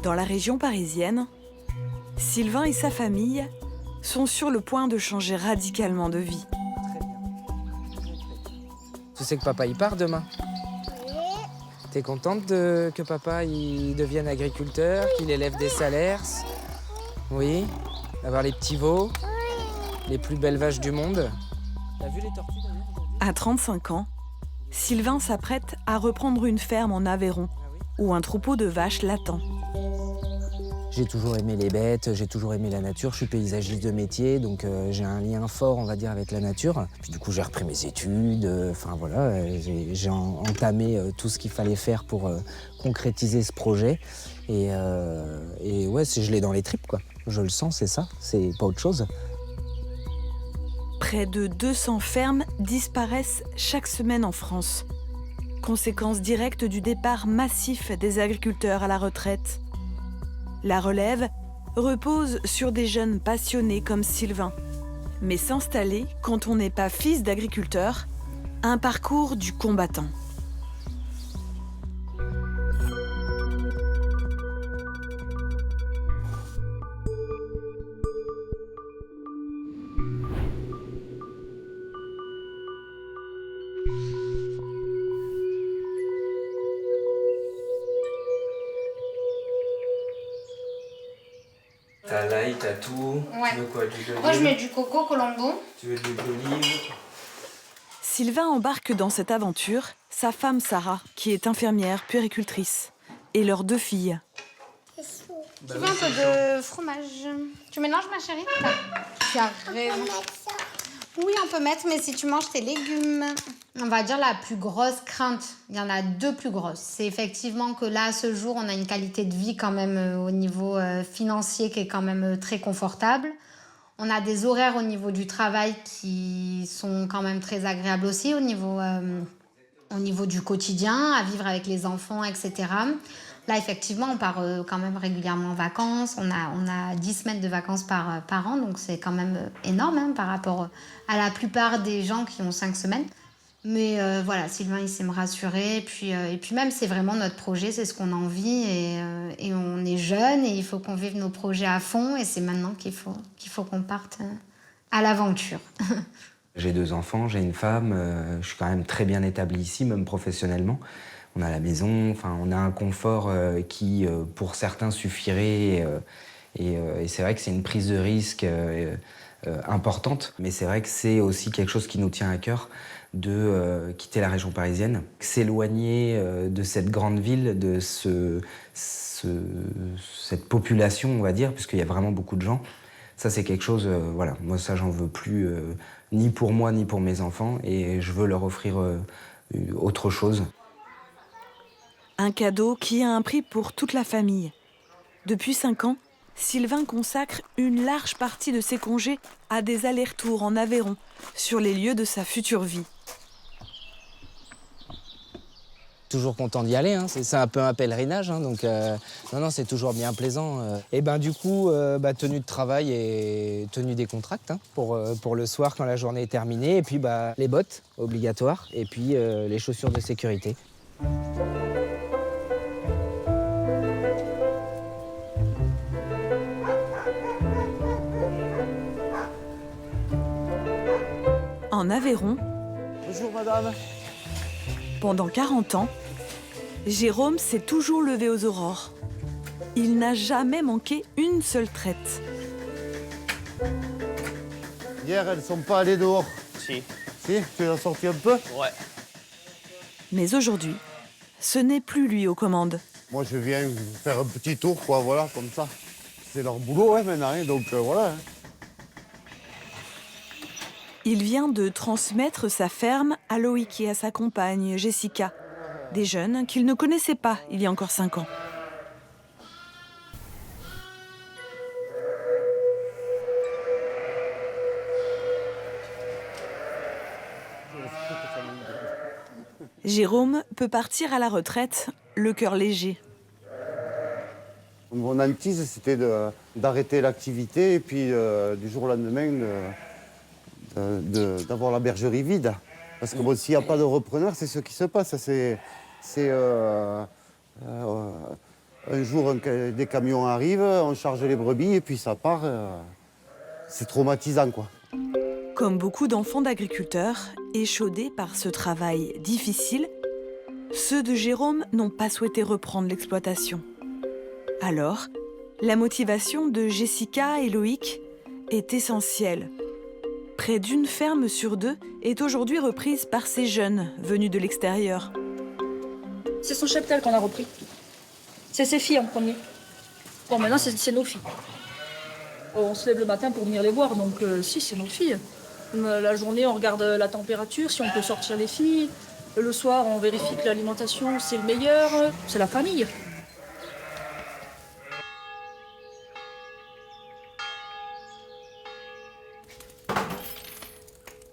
Dans la région parisienne, Sylvain et sa famille sont sur le point de changer radicalement de vie. Tu sais que papa il part demain? T'es contente que papa il devienne agriculteur, qu'il élève des salaires? Oui. D'avoir les petits veaux, les plus belles vaches du monde. T'as vu les tortues d'ailleurs aujourd'hui? À 35 ans, Sylvain s'apprête à reprendre une ferme en Aveyron, où un troupeau de vaches l'attend. J'ai toujours aimé les bêtes, j'ai toujours aimé la nature. Je suis paysagiste de métier, donc j'ai un lien fort, on va dire, avec la nature. Puis du coup, j'ai repris mes études. Enfin voilà, j'ai entamé tout ce qu'il fallait faire pour concrétiser ce projet. Et ouais, je l'ai dans les tripes, quoi. Je le sens, c'est ça, c'est pas autre chose. Près de 200 fermes disparaissent chaque semaine en France. Conséquence directe du départ massif des agriculteurs à la retraite. La relève repose sur des jeunes passionnés comme Sylvain. Mais s'installer, quand on n'est pas fils d'agriculteur, un parcours du combattant. T'as l'ail, t'as tout. Ouais. Tu veux quoi, du d'olive? Moi, je mets du coco Colombo. Tu veux de l'huile d'olive? Sylvain embarque dans cette aventure sa femme Sarah, qui est infirmière puéricultrice, et leurs 2 filles. Tu veux un peu de fromage? Tu mélanges, ma chérie? Tu as raison. Oui, on peut mettre, mais si tu manges tes légumes. On va dire la plus grosse crainte. Il y en a 2 plus grosses. C'est effectivement que là, à ce jour, on a une qualité de vie quand même au niveau financier qui est quand même très confortable. On a des horaires au niveau du travail qui sont quand même très agréables aussi au niveau du quotidien, à vivre avec les enfants, etc. Là, effectivement, on part quand même régulièrement en vacances. On a 10 semaines de vacances par an, donc c'est quand même énorme hein, par rapport à la plupart des gens qui ont 5 semaines. Mais voilà, Sylvain, il sait me rassurer. Et puis même, c'est vraiment notre projet, c'est ce qu'on a envie. Et on est jeunes et il faut qu'on vive nos projets à fond. Et c'est maintenant qu'il faut qu'on parte à l'aventure. J'ai 2 enfants, j'ai une femme. Je suis quand même très bien établi ici, même professionnellement. On a la maison, enfin, on a un confort qui, pour certains, suffirait. Et c'est vrai que c'est une prise de risque importante. Mais c'est vrai que c'est aussi quelque chose qui nous tient à cœur de quitter la région parisienne, s'éloigner de cette grande ville, de cette population, on va dire, puisqu'il y a vraiment beaucoup de gens. Ça, c'est quelque chose, voilà, moi, ça, j'en veux plus, ni pour moi, ni pour mes enfants, et je veux leur offrir autre chose. Un cadeau qui a un prix pour toute la famille. Depuis 5 ans, Sylvain consacre une large partie de ses congés à des allers-retours en Aveyron, sur les lieux de sa future vie. Toujours content d'y aller, hein. C'est un peu un pèlerinage, hein, donc non, c'est toujours bien plaisant. Et ben du coup, tenue de travail et tenue décontracte hein, pour le soir quand la journée est terminée. Et puis les bottes obligatoires et puis les chaussures de sécurité. En Aveyron, Bonjour madame. pendant 40 ans, Jérôme s'est toujours levé aux aurores. Il n'a jamais manqué une seule traite. Hier, elles sont pas allées dehors. Si. Si, tu les as sorties un peu? Ouais. Mais aujourd'hui, ce n'est plus lui aux commandes. Moi, je viens faire un petit tour, quoi, voilà, comme ça. C'est leur boulot, hein, maintenant, hein, donc voilà. Hein. Il vient de transmettre sa ferme à Loïc et à sa compagne, Jessica. Des jeunes qu'il ne connaissait pas il y a encore 5 ans. Jérôme peut partir à la retraite, le cœur léger. Mon hantise, c'était d'arrêter l'activité et puis du jour au lendemain d'avoir la bergerie vide. Parce que bon, s'il n'y a pas de repreneur, c'est ce qui se passe. Un jour, des camions arrivent, on charge les brebis et puis ça part. C'est traumatisant, quoi. Comme beaucoup d'enfants d'agriculteurs, échaudés par ce travail difficile, ceux de Jérôme n'ont pas souhaité reprendre l'exploitation. Alors, la motivation de Jessica et Loïc est essentielle. Près d'une ferme sur 2 est aujourd'hui reprise par ces jeunes venus de l'extérieur. C'est son cheptel qu'on a repris. C'est ses filles en premier. Bon, maintenant, c'est nos filles. On se lève le matin pour venir les voir, donc si, c'est nos filles. La journée, on regarde la température, si on peut sortir les filles. Le soir, on vérifie que l'alimentation, c'est le meilleur. C'est la famille.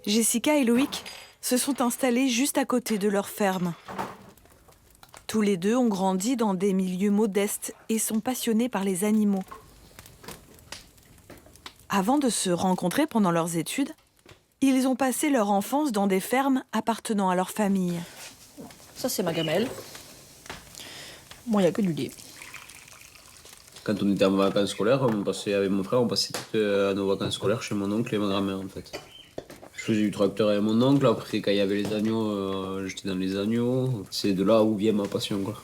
Jessica et Loïc se sont installés juste à côté de leur ferme. Tous les deux ont grandi dans des milieux modestes et sont passionnés par les animaux. Avant de se rencontrer pendant leurs études, ils ont passé leur enfance dans des fermes appartenant à leur famille. Ça, c'est ma gamelle. Moi, il n'y a que du lait. Quand on était en vacances scolaires, avec mon frère, on passait toutes nos vacances scolaires chez mon oncle et ma grand-mère, en fait. Je faisais du tracteur avec mon oncle, après quand il y avait les agneaux, j'étais dans les agneaux. C'est de là où vient ma passion, quoi.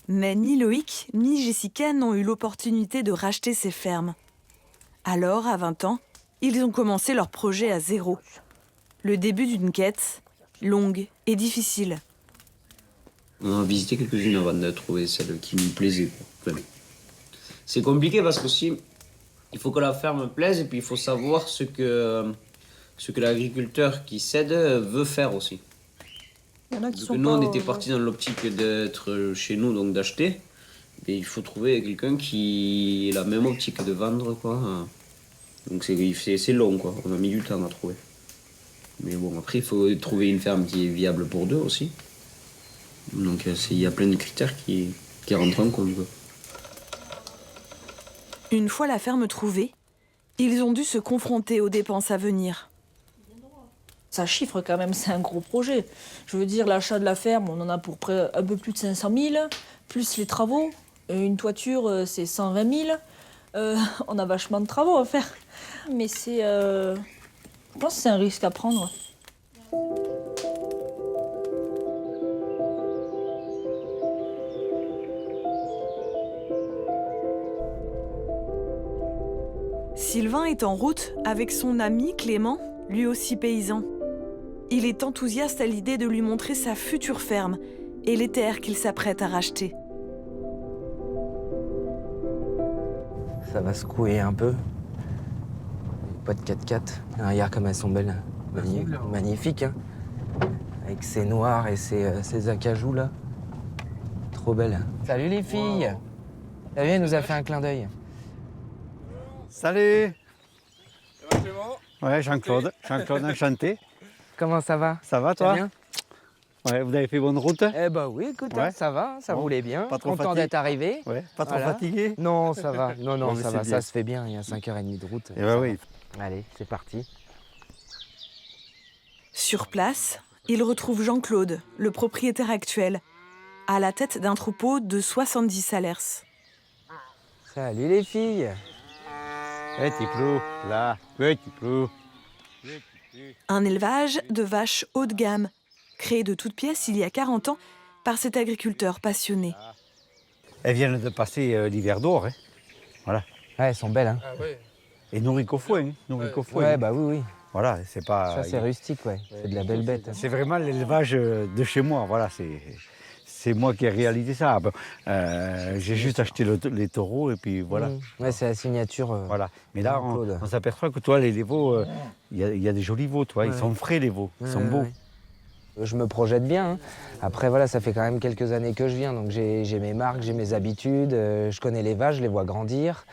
Mais ni Loïc ni Jessica n'ont eu l'opportunité de racheter ces fermes. Alors, à 20 ans, ils ont commencé leur projet à zéro. Le début d'une quête longue et difficile. On a visité quelques-unes avant de trouver celle qui nous plaisait, quoi. C'est compliqué parce que il faut que la ferme plaise et puis il faut savoir ce que l'agriculteur qui cède veut faire aussi. Il y en a qui sont Nous, on pas, était partis dans l'optique d'être chez nous, donc d'acheter. Et il faut trouver quelqu'un qui ait la même optique de vendre, quoi. Donc c'est long, quoi. On a mis du temps à trouver. Mais bon, après, il faut trouver une ferme qui est viable pour deux aussi. Donc il y a plein de critères qui rentrent en compte, quoi. Une fois la ferme trouvée, ils ont dû se confronter aux dépenses à venir. Ça chiffre quand même, c'est un gros projet. Je veux dire, l'achat de la ferme, on en a pour près un peu plus de 500 000, plus les travaux. Une toiture, c'est 120 000. On a vachement de travaux à faire. Mais je pense que c'est un risque à prendre. Sylvain est en route avec son ami Clément, lui aussi paysan. Il est enthousiaste à l'idée de lui montrer sa future ferme et les terres qu'il s'apprête à racheter. Ça va secouer un peu. Pas de 4x4. Regarde comme elles sont belles. Magnifique, hein. Avec ses noirs et ses acajou là. Trop belles. Salut les filles. T'as vu, elle nous a fait un clin d'œil. Salut. Ouais, Jean-Claude. Jean-Claude, enchanté. Comment ça va? Ça va, toi? Bien. Ouais, vous avez fait bonne route? Eh ben oui, écoute, Ouais. ça va, ça Bon, roulait bien. pas trop Content fatigué. d'être arrivé. Ouais, pas trop Voilà. fatigué? Non, ça va. Non, Bon, mais ça c'est va, bien. ça se fait bien. Il y a 5h30 de route. Eh ben oui. Allez, c'est parti. Sur place, il retrouve Jean-Claude, le propriétaire actuel, à la tête d'un troupeau de 70 salers. Salut les filles. Petit clou, là, petit clou. Un élevage de vaches haut de gamme, créé de toutes pièces il y a 40 ans par cet agriculteur passionné. Elles viennent de passer l'hiver d'or, hein. Voilà. Ouais, elles sont belles, hein. Et nourries qu'au foin, hein. Nourries qu'au foin. Ouais, bah oui, oui. Voilà, c'est pas... Ça, c'est rustique, ouais. C'est de la belle bête. Hein. C'est vraiment l'élevage de chez moi, voilà, c'est moi qui ai réalisé ça. Bon, j'ai juste acheté les taureaux et puis voilà. Ouais, c'est la signature. Voilà. Mais là, Jean-Claude. on s'aperçoit que toi, les veaux, il y a des jolis veaux, toi. Ils Ouais. sont frais, les veaux. Ils sont Ouais, beaux. ouais. Je me projette bien. Hein. Après, voilà, ça fait quand même quelques années que je viens. Donc, j'ai mes marques, j'ai mes habitudes. Je connais les vaches, je les vois grandir.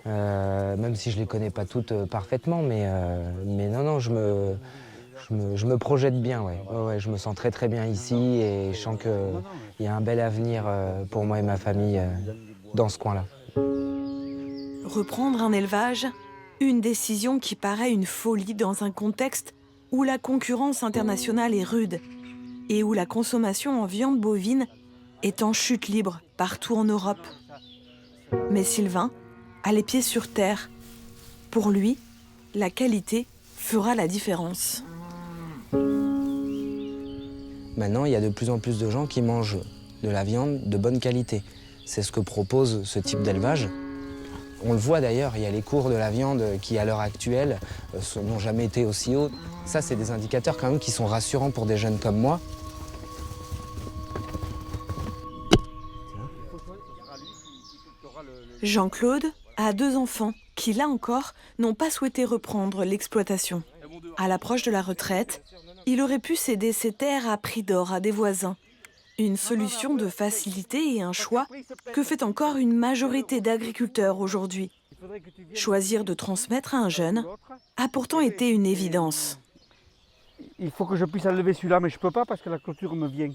Même si je les connais pas toutes parfaitement. Mais non, je me projette bien, ouais. Ouais, je me sens très très bien ici et je sens qu'il y a un bel avenir pour moi et ma famille dans ce coin-là. Reprendre un élevage, une décision qui paraît une folie dans un contexte où la concurrence internationale est rude et où la consommation en viande bovine est en chute libre partout en Europe. Mais Sylvain a les pieds sur terre. Pour lui, la qualité fera la différence. Maintenant, il y a de plus en plus de gens qui mangent de la viande de bonne qualité. C'est ce que propose ce type d'élevage. On le voit d'ailleurs, il y a les cours de la viande qui, à l'heure actuelle, n'ont jamais été aussi hauts. Ça, c'est des indicateurs quand même qui sont rassurants pour des jeunes comme moi. Jean-Claude a 2 enfants qui, là encore, n'ont pas souhaité reprendre l'exploitation. À l'approche de la retraite, il aurait pu céder ses terres à prix d'or à des voisins. Une solution de facilité et un choix que fait encore une majorité d'agriculteurs aujourd'hui. Choisir de transmettre à un jeune a pourtant été une évidence. Il faut que je puisse enlever celui-là, mais je ne peux pas parce que la clôture me vient.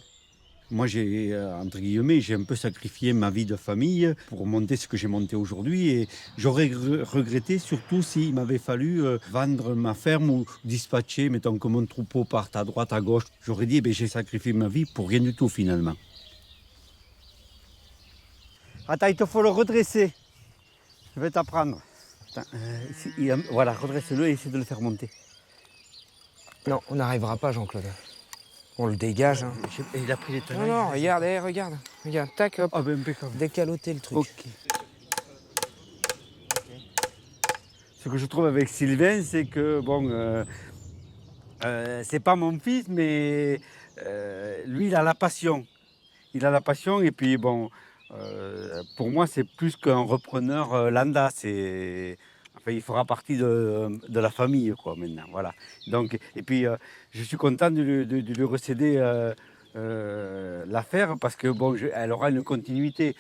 Moi, j'ai, entre guillemets, j'ai un peu sacrifié ma vie de famille pour monter ce que j'ai monté aujourd'hui. Et j'aurais regretté, surtout s'il m'avait fallu vendre ma ferme ou dispatcher, mettons que mon troupeau parte à droite, à gauche. J'aurais dit, j'ai sacrifié ma vie pour rien du tout, finalement. Attends, il te faut le redresser. Je vais t'apprendre. Voilà, redresse-le et essaie de le faire monter. Non, on n'arrivera pas, Jean-Claude. On le dégage. Hein. Il a pris les tenailles. Non, regarde, regarde. Regarde, tac, hop. Ah ben impeccable. Décaloter le truc. Ok. Ce que je trouve avec Sylvain, c'est que, bon, c'est pas mon fils, mais lui, il a la passion. Il a la passion et puis, bon, pour moi, c'est plus qu'un repreneur lambda. Enfin, il fera partie de la famille, quoi, maintenant. Voilà. Donc, et puis, je suis content de lui recéder l'affaire parce que, bon, elle aura une continuité.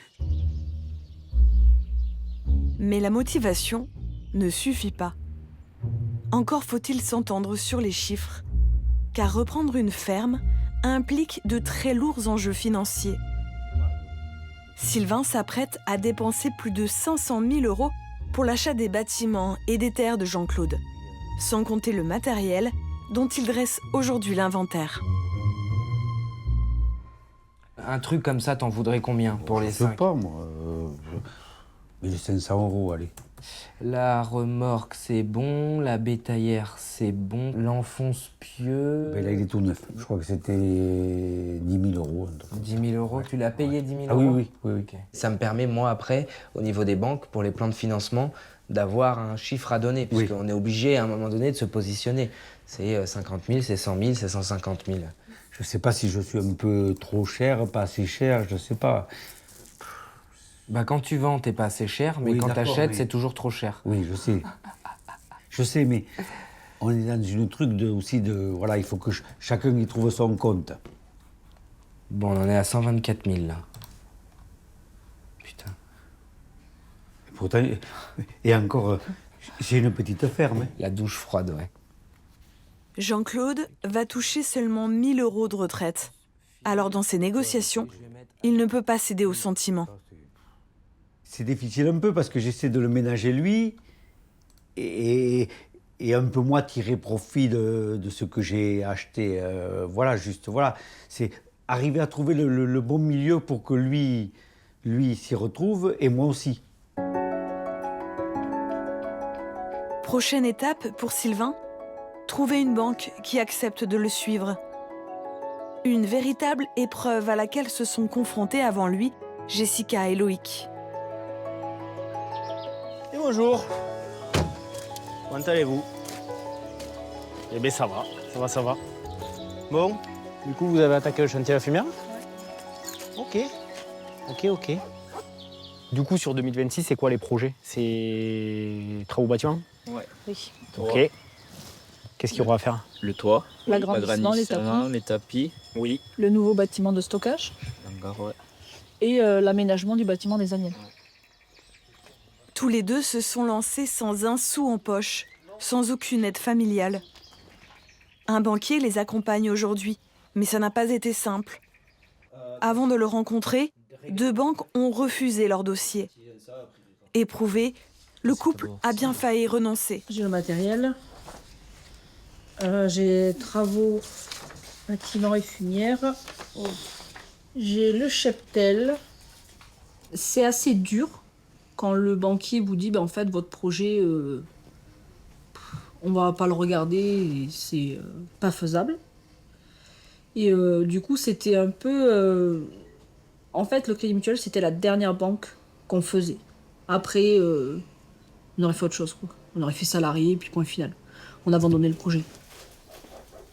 Mais la motivation ne suffit pas. Encore faut-il s'entendre sur les chiffres, car reprendre une ferme implique de très lourds enjeux financiers. Sylvain s'apprête à dépenser plus de 500 000 € pour l'achat des bâtiments et des terres de Jean-Claude, sans compter le matériel dont il dresse aujourd'hui l'inventaire. Un truc comme ça, t'en voudrais combien pour les 5? Je sais pas, moi. 1500 €, allez. La remorque, c'est bon. La bétaillère, c'est bon. L'enfonce pieux. Ben là, il est tout neuf. Je crois que c'était 10 000 €. 10 000 €, tu l'as payé 10 000 €? Ah oui. Okay. Ça me permet, moi, après, au niveau des banques, pour les plans de financement, d'avoir un chiffre à donner. Parce qu'on est obligé, à un moment donné, de se positionner. C'est 50 000, c'est 100 000, c'est 150 000. Je sais pas si je suis un peu trop cher, pas assez cher, je sais pas. Bah, quand tu vends, t'es pas assez cher, mais quand t'achètes, c'est toujours trop cher. Oui, je sais. Je sais, mais on est dans une truc aussi de... Voilà, il faut que chacun y trouve son compte. Bon, on en est à 124 000, là. Putain. Et pourtant, et encore, j'ai une petite ferme. Hein. La douche froide, ouais. Jean-Claude va toucher seulement 1 000 € de retraite. Alors dans ces négociations, il ne peut pas céder aux sentiments. C'est difficile un peu parce que j'essaie de le ménager lui et un peu moi tirer profit de ce que j'ai acheté. Voilà, juste, voilà. C'est arriver à trouver le bon milieu pour que lui s'y retrouve et moi aussi. Prochaine étape pour Sylvain, trouver une banque qui accepte de le suivre. Une véritable épreuve à laquelle se sont confrontés avant lui Jessica et Loïc. Et bonjour. Comment allez-vous? Eh bien ça va. Bon, du coup vous avez attaqué le chantier à la fumière? Ouais. Ok. Du coup sur 2026, c'est quoi les projets? C'est travaux bâtiments? Ouais. Oui. Ok. Qu'est-ce qu'il y aura à faire? Le toit, L'agrandissement, les les tapis. Oui. le nouveau bâtiment de stockage Hangar, ouais. et l'aménagement du bâtiment des Aniels. Tous les deux se sont lancés sans un sou en poche, sans aucune aide familiale. Un banquier les accompagne aujourd'hui, mais ça n'a pas été simple. Avant de le rencontrer, 2 banques ont refusé leur dossier. Éprouvé, le couple a bien failli renoncer. J'ai le matériel. J'ai travaux, bâtiments et fumières. J'ai le cheptel. C'est assez dur quand le banquier vous dit, en fait, votre projet, on va pas le regarder, et c'est pas faisable. Et du coup, c'était un peu... en fait, le Crédit Mutuel, c'était la dernière banque qu'on faisait. Après, on aurait fait autre chose, quoi. On aurait fait salarié, puis point final. On a abandonné le projet.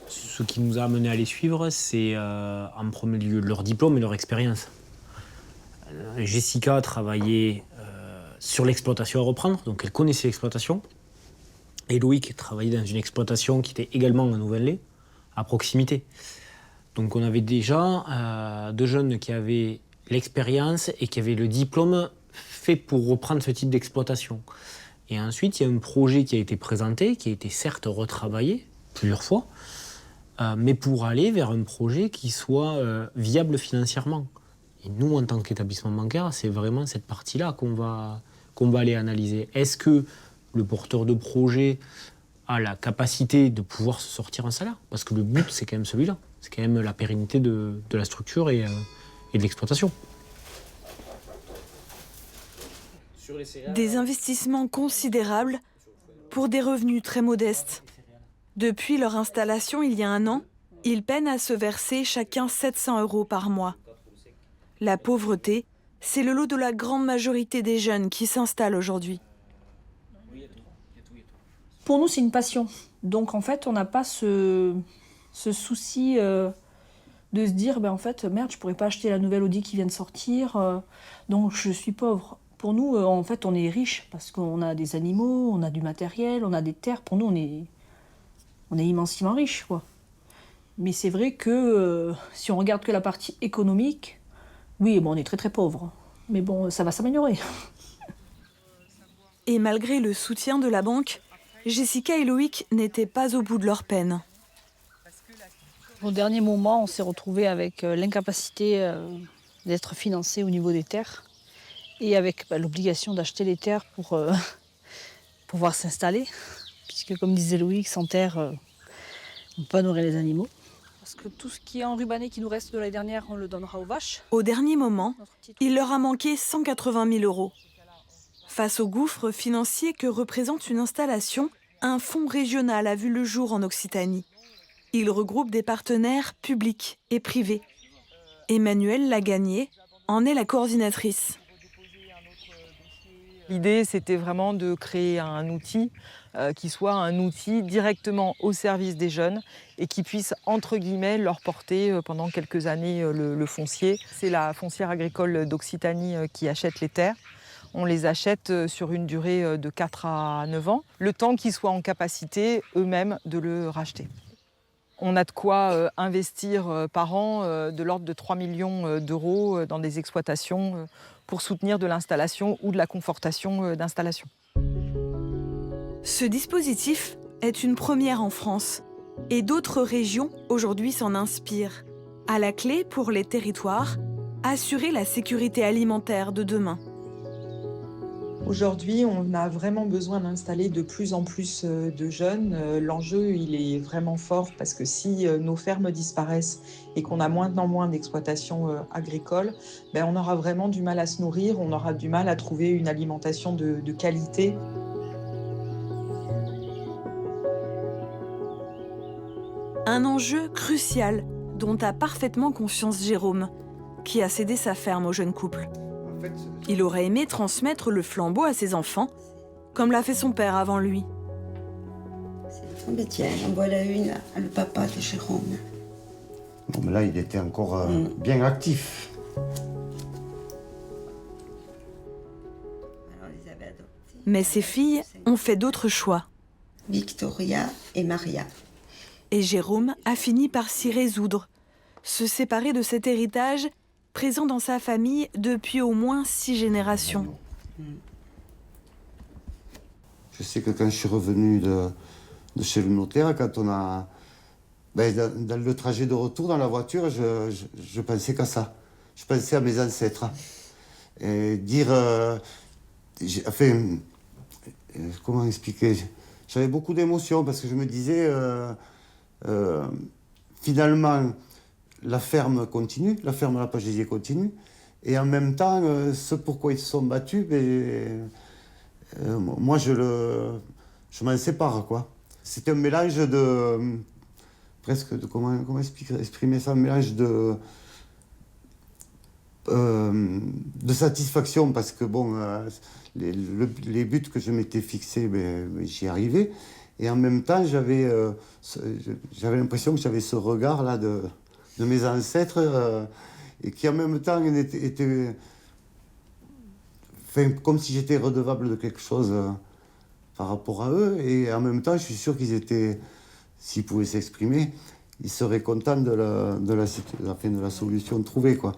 Ce qui nous a amené à les suivre, c'est en premier lieu leur diplôme et leur expérience. Jessica travaillait sur l'exploitation à reprendre, donc elle connaissait l'exploitation. Et Loïc travaillait dans une exploitation qui était également à Nouvelle-Lay, à proximité. Donc on avait déjà 2 jeunes qui avaient l'expérience et qui avaient le diplôme fait pour reprendre ce type d'exploitation. Et ensuite, il y a un projet qui a été présenté, qui a été certes retravaillé plusieurs fois, mais pour aller vers un projet qui soit viable financièrement. Et nous, en tant qu'établissement bancaire, c'est vraiment cette partie-là qu'on va aller analyser. Est-ce que le porteur de projet a la capacité de pouvoir se sortir un salaire? Parce que le but, c'est quand même celui-là. C'est quand même la pérennité de la structure et de l'exploitation. Des investissements considérables pour des revenus très modestes. Depuis leur installation il y a 1 an, ils peinent à se verser chacun 700 € par mois. La pauvreté, c'est le lot de la grande majorité des jeunes qui s'installent aujourd'hui. Pour nous, c'est une passion. Donc, en fait, on n'a pas ce souci de se dire, en fait, merde, je pourrais pas acheter la nouvelle Audi qui vient de sortir, donc je suis pauvre. Pour nous, en fait, on est riche parce qu'on a des animaux, on a du matériel, on a des terres. Pour nous, on est immensément riche, quoi. Mais c'est vrai que si on regarde que la partie économique, oui, on est très très pauvre. Mais bon, ça va s'améliorer. Et malgré le soutien de la banque, Jessica et Loïc n'étaient pas au bout de leur peine. Au dernier moment, on s'est retrouvés avec l'incapacité d'être financés au niveau des terres et avec l'obligation d'acheter les terres pour pouvoir s'installer. Puisque, comme disait Loïc, sans terre, on ne peut pas nourrir les animaux. Parce que tout ce qui est enrubanné qui nous reste de l'année dernière, on le donnera aux vaches. Au dernier moment, il leur a manqué 180 000 €. Face au gouffre financier que représente une installation, un fonds régional a vu le jour en Occitanie. Il regroupe des partenaires publics et privés. Emmanuelle Lagagné en est la coordinatrice. L'idée, c'était vraiment de créer un outil qui soit un outil directement au service des jeunes et qui puisse, entre guillemets, leur porter pendant quelques années le foncier. C'est la foncière agricole d'Occitanie qui achète les terres. On les achète sur une durée de 4 à 9 ans, le temps qu'ils soient en capacité eux-mêmes de le racheter. On a de quoi investir par an de l'ordre de 3 millions d'euros dans des exploitations pour soutenir de l'installation ou de la confortation d'installation. Ce dispositif est une première en France et d'autres régions aujourd'hui s'en inspirent. À la clé pour les territoires, assurer la sécurité alimentaire de demain. Aujourd'hui, on a vraiment besoin d'installer de plus en plus de jeunes. L'enjeu, il est vraiment fort parce que si nos fermes disparaissent et qu'on a moins en moins d'exploitations agricoles, on aura vraiment du mal à se nourrir, on aura du mal à trouver une alimentation de qualité. Un enjeu crucial dont a parfaitement conscience Jérôme, qui a cédé sa ferme au jeune couple. Il aurait aimé transmettre le flambeau à ses enfants, comme l'a fait son père avant lui. Tiens, en voilà une, le papa de Jérôme. Bon, mais là, il était encore bien actif. Mais ses filles ont fait d'autres choix. Victoria et Maria. Et Jérôme a fini par s'y résoudre, se séparer de cet héritage présent dans sa famille depuis au moins 6 générations. Je sais que quand je suis revenu de chez le notaire, quand on a... dans le trajet de retour dans la voiture, je pensais qu'à ça. Je pensais à mes ancêtres. Et dire... comment expliquer? J'avais beaucoup d'émotions parce que je me disais... finalement, la ferme continue, la ferme à la Pagésier continue. Et en même temps, ce pourquoi ils se sont battus, moi je m'en sépare, quoi. C'est un mélange de... presque de... Comment exprimer ça? Un mélange de satisfaction, parce que bon, les buts que je m'étais fixés, j'y arrivais. Et en même temps, j'avais l'impression que j'avais ce regard-là de mes ancêtres, et qui en même temps était comme si j'étais redevable de quelque chose par rapport à eux. Et en même temps, je suis sûr qu'ils étaient, s'ils pouvaient s'exprimer, ils seraient contents de la solution trouvée, quoi.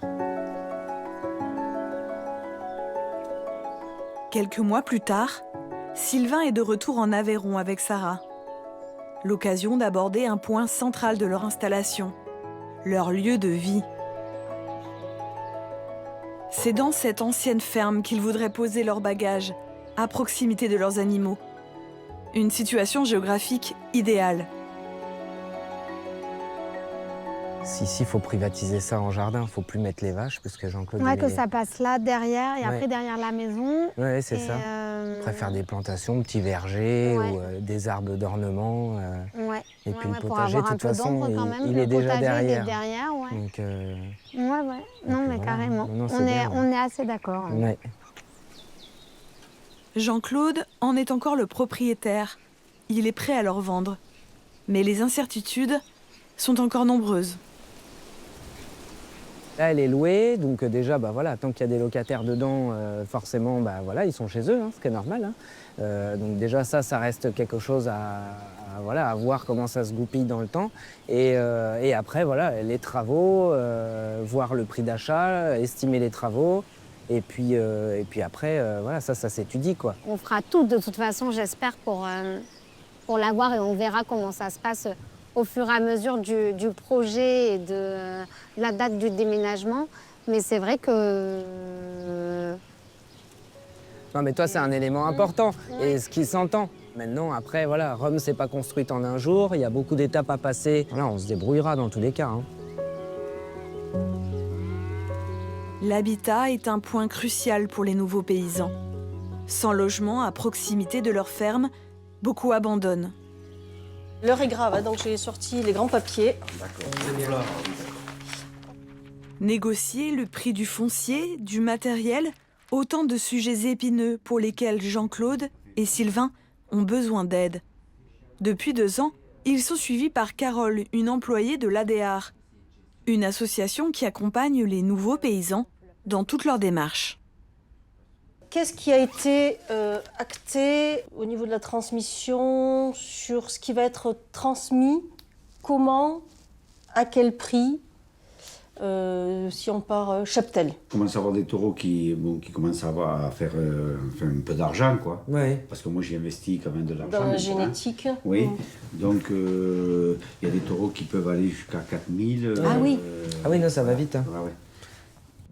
Quelques mois plus tard, Sylvain est de retour en Aveyron avec Sarah. L'occasion d'aborder un point central de leur installation, leur lieu de vie. C'est dans cette ancienne ferme qu'ils voudraient poser leurs bagages, à proximité de leurs animaux. Une situation géographique idéale. Si, il faut privatiser ça en jardin, il ne faut plus mettre les vaches, parce que Jean-Claude... Ouais, que ça passe là, derrière, et Ouais. après derrière la maison. Oui, c'est ça. On préfère des plantations, petits vergers, Ouais. ou des arbres d'ornement. Ouais. Et puis le pour potager, avoir de un toute peu façon, d'ombre quand même. il Le est déjà potager, il est derrière. derrière, ouais. Donc, Ouais. Non, mais voilà. carrément. Non, c'est on bien. est assez d'accord. ouais. Jean-Claude en est encore le propriétaire. Il est prêt à leur vendre. Mais les incertitudes sont encore nombreuses. Là, elle est louée, donc déjà, voilà, tant qu'il y a des locataires dedans, forcément, voilà, ils sont chez eux, ce qui est normal. Donc déjà, ça reste quelque chose à voir comment ça se goupille dans le temps. Et après, voilà, les travaux, voir le prix d'achat, estimer les travaux. Et puis après, voilà, ça s'étudie, quoi. On fera tout de toute façon, j'espère, pour l'avoir, et on verra comment ça se passe au fur et à mesure du projet et de la date du déménagement. Mais c'est vrai que... Non, mais toi, c'est un élément important, et ce qui s'entend. Maintenant, après, voilà, Rome, c'est pas construite en un jour, il y a beaucoup d'étapes à passer. Voilà, on se débrouillera dans tous les cas. L'habitat est un point crucial pour les nouveaux paysans. Sans logement à proximité de leur ferme, beaucoup abandonnent. L'heure est grave, donc j'ai sorti les grands papiers. Négocier le prix du foncier, du matériel, autant de sujets épineux pour lesquels Jean-Claude et Sylvain ont besoin d'aide. Depuis 2 ans, ils sont suivis par Carole, une employée de l'ADEAR, une association qui accompagne les nouveaux paysans dans toutes leurs démarches. Qu'est-ce qui a été acté au niveau de la transmission, sur ce qui va être transmis, comment, à quel prix, si on part cheptel? On commence à avoir des taureaux qui commencent à faire un peu d'argent, quoi. Ouais. Parce que moi, j'ai investi quand même de l'argent. Dans la maintenant. génétique. Oui. Donc, il y a des taureaux qui peuvent aller jusqu'à 4000. Ah oui. Ah oui, non, ça va vite. Ouais.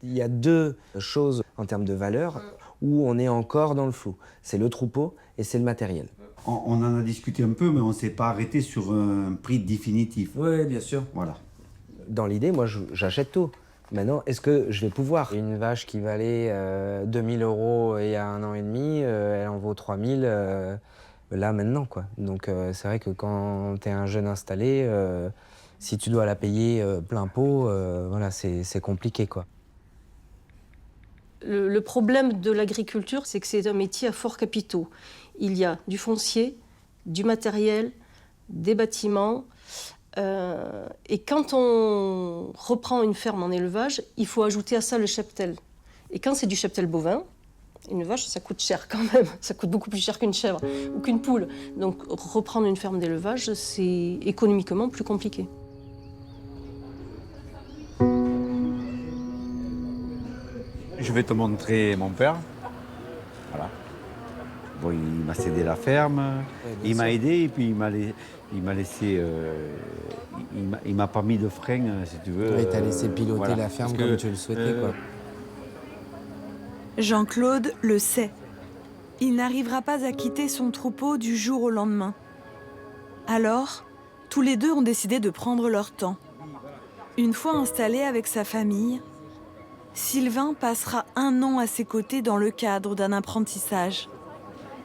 Il y a 2 choses en termes de valeur où on est encore dans le flou. C'est le troupeau et c'est le matériel. On en a discuté un peu, mais on ne s'est pas arrêté sur un prix définitif. Oui, bien sûr. Voilà. Dans l'idée, moi, j'achète tout. Maintenant, est-ce que je vais pouvoir? Une vache qui valait 2000 € il y a 1 an et demi, elle en vaut 3000 là, maintenant, quoi. Donc, c'est vrai que quand tu es un jeune installé, si tu dois la payer plein pot, voilà, c'est compliqué, quoi. Le problème de l'agriculture, c'est que c'est un métier à forts capitaux. Il y a du foncier, du matériel, des bâtiments. Et quand on reprend une ferme en élevage, il faut ajouter à ça le cheptel. Et quand c'est du cheptel bovin, une vache, ça coûte cher quand même. Ça coûte beaucoup plus cher qu'une chèvre ou qu'une poule. Donc reprendre une ferme d'élevage, c'est économiquement plus compliqué. Je vais te montrer mon père. Voilà. Bon, il m'a cédé la ferme, il m'a aidé et puis il m'a laissé. Il m'a pas mis de frein, si tu veux. Il t'a laissé piloter voilà. la ferme Parce que, comme tu le souhaitais, quoi. Jean-Claude le sait. Il n'arrivera pas à quitter son troupeau du jour au lendemain. Alors, tous les deux ont décidé de prendre leur temps. Une fois installé avec sa famille, Sylvain passera 1 an à ses côtés dans le cadre d'un apprentissage.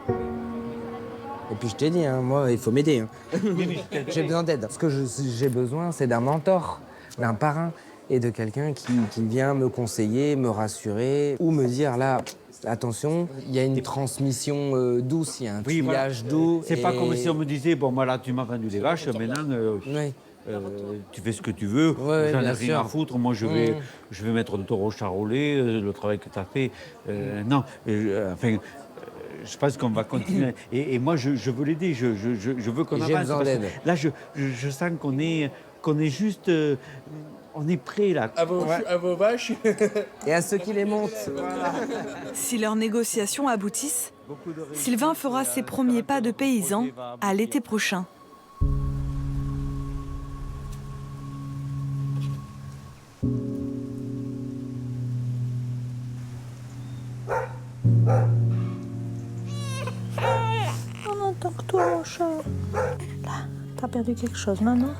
Et puis je t'ai dit, hein, moi, il faut m'aider. Hein. J'ai besoin d'aide. Ce que j'ai besoin, c'est d'un mentor, d'un parrain et de quelqu'un qui vient me conseiller, me rassurer ou me dire là, attention, il y a une transmission douce, il y a un tuilage doux. C'est pas comme si on me disait, bon, moi là, tu m'as vendu des vaches, maintenant, tu fais ce que tu veux, j'en ai rien à foutre, moi je vais mettre le taureau charolais, le travail que tu as fait. Non, enfin... Je pense qu'on va continuer. Et moi, je veux l'aider. Je veux qu'on avance. J'ai besoin d'aide. Là, je sens qu'on est juste... on est prêt, là. À vos vaches. Et à ceux qui les montent. Voilà. Si leurs négociations aboutissent, Sylvain fera ses premiers pas de paysan à l'été prochain. On entend que toi, mon chat. Là, t'as perdu quelque chose, non?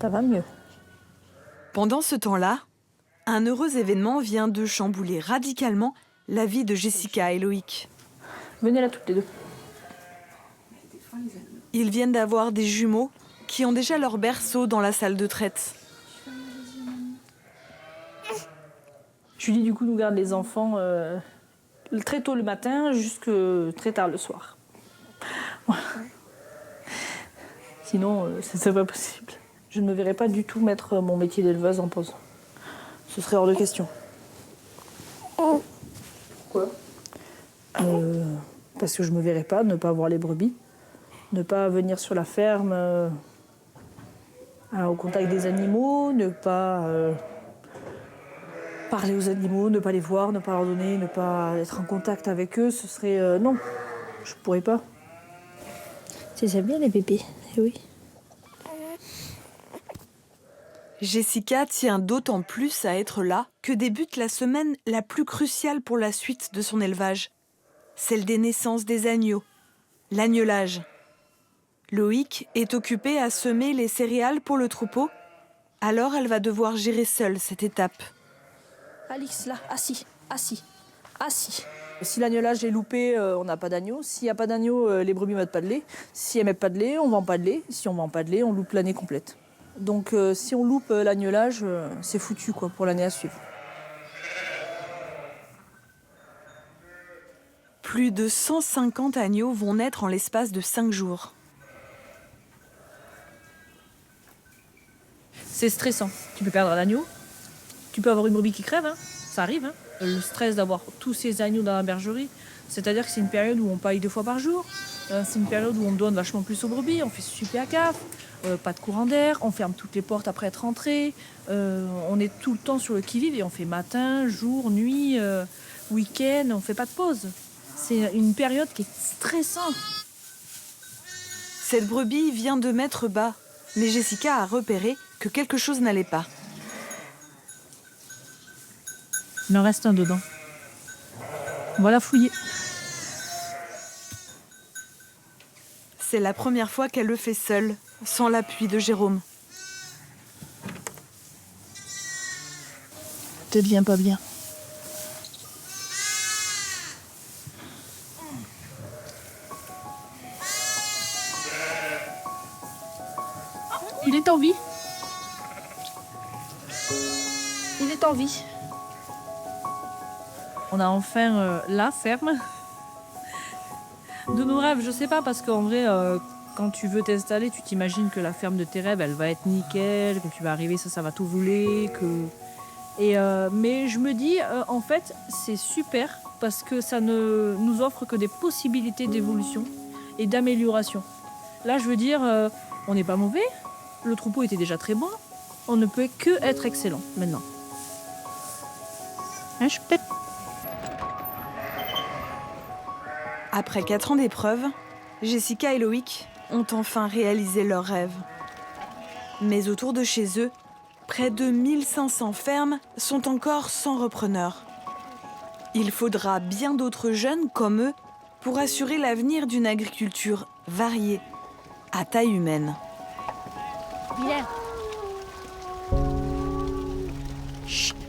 Ça va mieux. Pendant ce temps-là, un heureux événement vient de chambouler radicalement la vie de Jessica et Loïc. Venez là toutes les deux. Ils viennent d'avoir des jumeaux qui ont déjà leur berceau dans la salle de traite. Julie, du coup, nous garde les enfants très tôt le matin jusque très tard le soir. Voilà. Sinon, c'est pas possible. Je ne me verrais pas du tout mettre mon métier d'éleveuse en pause. Ce serait hors de question. Quoi ? Parce que je me verrais pas ne pas voir les brebis, ne pas venir sur la ferme au contact des animaux, ne pas parler aux animaux, ne pas les voir, ne pas leur donner, ne pas être en contact avec eux. Ce serait... non, je pourrais pas. C'est bien les bébés, eh oui. Jessica tient d'autant plus à être là que débute la semaine la plus cruciale pour la suite de son élevage, celle des naissances des agneaux, l'agnelage. Loïc est occupé à semer les céréales pour le troupeau, alors elle va devoir gérer seule cette étape. Alix, là, assis. Si l'agnelage est loupé, on n'a pas d'agneau. S'il n'y a pas d'agneau, les brebis ne mettent pas de lait. Si elles ne mettent pas de lait, on ne vend pas de lait. Si on ne vend pas de lait, on loupe l'année complète. Donc si on loupe l'agnelage, c'est foutu quoi, pour l'année à suivre. Plus de 150 agneaux vont naître en l'espace de 5 jours. C'est stressant. Tu peux perdre un agneau, tu peux avoir une brebis qui crève, hein. Ça arrive. Hein. Le stress d'avoir tous ces agneaux dans la bergerie, c'est-à-dire que c'est une période où on paille 2 fois par jour. C'est une période où on donne vachement plus aux brebis, on fait super gaffe. Pas de courant d'air, on ferme toutes les portes après être rentré, on est tout le temps sur le qui-vive et on fait matin, jour, nuit, week-end, on fait pas de pause. C'est une période qui est stressante. Cette brebis vient de mettre bas, mais Jessica a repéré que quelque chose n'allait pas. Il en reste un dedans. On va la fouiller. C'est la première fois qu'elle le fait seule, sans l'appui de Jérôme. Te deviens pas bien. Il est en vie. Il est en vie. On a enfin la ferme de nos rêves. Je sais pas, parce qu'en vrai, quand tu veux t'installer, tu t'imagines que la ferme de tes rêves, elle va être nickel, que tu vas arriver, ça va tout rouler. Mais je me dis, en fait, c'est super parce que ça ne nous offre que des possibilités d'évolution et d'amélioration. Là, je veux dire, on n'est pas mauvais. Le troupeau était déjà très bon. On ne peut que être excellent maintenant. Hein, Après 4 ans d'épreuve, Jessica et Loïc ont enfin réalisé leurs rêves. Mais autour de chez eux, près de 1500 fermes sont encore sans repreneur. Il faudra bien d'autres jeunes comme eux pour assurer l'avenir d'une agriculture variée, à taille humaine. Viens. Chut.